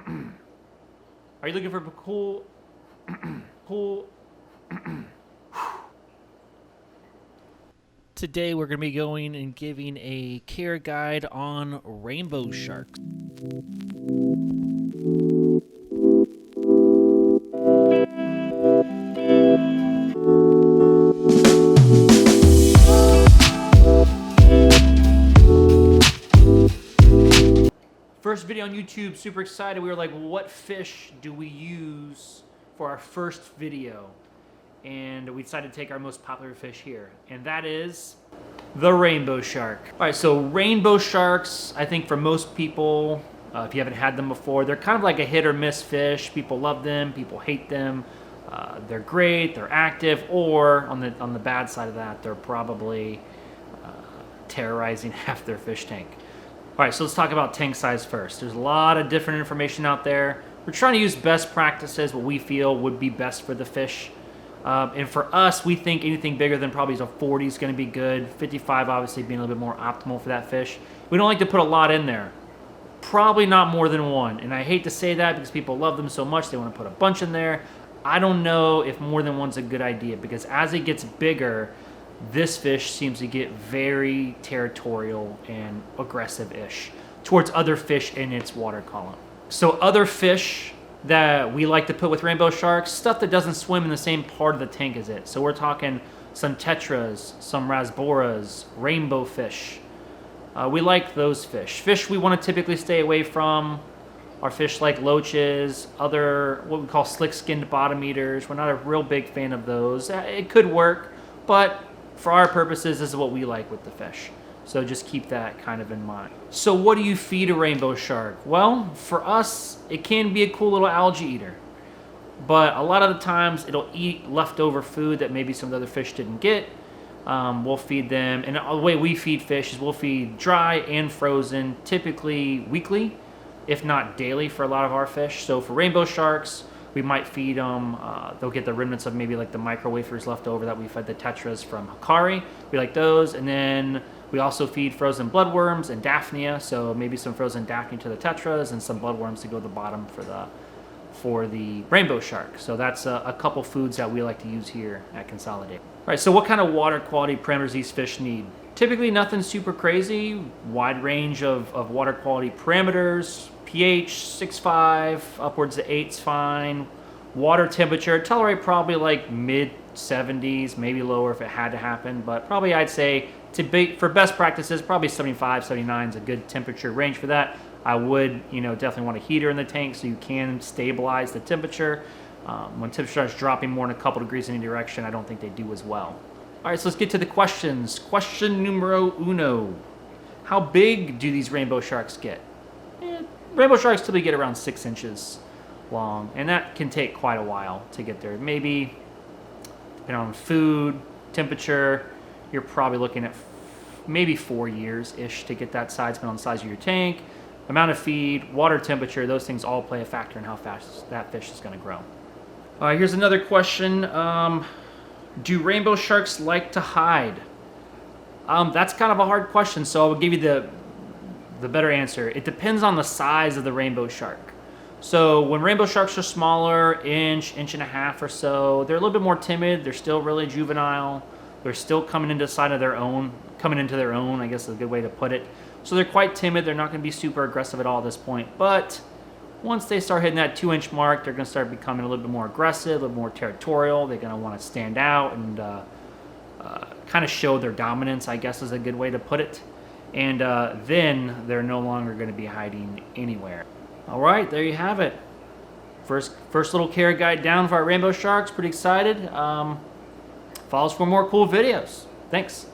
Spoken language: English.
Are you looking for cool? Today we're going to be going and giving a care guide on rainbow sharks. First video on YouTube, super excited. We were like, what fish do we use for our first video? And we decided to take our most popular fish here, and that is the rainbow shark. All right, so rainbow sharks, I think for most people, if you haven't had them before, they're kind of like a hit or miss fish. People love them, people hate them. They're great, they're active, or on the bad side of that, they're probably terrorizing half their fish tank. All right, so let's talk about tank size first. There's a lot of different information out there. We're trying to use best practices, what we feel would be best for the fish. And for us, we think anything bigger than probably a 40 is going to be good. 55 obviously being a little bit more optimal for that fish. We don't like to put a lot in there. Probably not more than one. And I hate to say that because people love them so much, they want to put a bunch in there. I don't know if more than one's a good idea because as it gets bigger, this fish seems to get very territorial and aggressive-ish towards other fish in its water column. So other fish that we like to put with rainbow sharks, stuff that doesn't swim in the same part of the tank as it. So we're talking some tetras, some rasboras, rainbow fish. We like those fish. Fish we want to typically stay away from are fish like loaches, other what we call slick-skinned bottom eaters. We're not a real big fan of those. It could work, but for our purposes, this is what we like with the fish. So just keep that kind of in mind. So what do you feed a rainbow shark? Well, for us, it can be a cool little algae eater. But a lot of the times, it'll eat leftover food that maybe some of the other fish didn't get. We'll feed them. And the way we feed fish is we'll feed dry and frozen, typically weekly, if not daily for a lot of our fish. So for rainbow sharks, we might feed them, they'll get the remnants of maybe like the micro wafers left over that we fed the tetras from Hikari. We like those. And then we also feed frozen bloodworms and Daphnia. So maybe some frozen Daphnia to the tetras and some bloodworms to go to the bottom for the rainbow shark. So that's a couple foods that we like to use here at Consolidate. All right, so what kind of water quality parameters these fish need? Typically nothing super crazy, wide range of water quality parameters. pH 6.5, upwards to 8's fine. Water temperature, tolerate probably like mid 70s, maybe lower if it had to happen, but probably I'd say for best practices, probably 75, 79 is a good temperature range for that. I would, definitely want a heater in the tank so you can stabilize the temperature. When temperature starts dropping more than a couple degrees in any direction, I don't think they do as well. All right, so let's get to the questions. Question numero uno. How big do these rainbow sharks get? Rainbow sharks typically get around 6 inches long, and that can take quite a while to get there. Maybe, depending on food, temperature, you're probably looking at maybe 4 years-ish to get that size, depending on the size of your tank, amount of feed, water temperature, those things all play a factor in how fast that fish is going to grow. All right, here's another question. Do rainbow sharks like to hide? That's kind of a hard question, so I will give you the better answer. It depends on the size of the rainbow shark. So when rainbow sharks are smaller, inch and a half or so, they're a little bit more timid. They're still really juvenile. They're still coming into their own, I guess is a good way to put it. So they're quite timid. They're not going to be super aggressive at all at this point. But once they start hitting that 2-inch mark, they're going to start becoming a little bit more aggressive, a little more territorial. They're going to want to stand out and kind of show their dominance, I guess is a good way to put it. And then they're no longer going to be hiding anywhere. All right, there you have it. First little care guide down for our rainbow sharks. Pretty excited. Follow us for more cool videos. Thanks.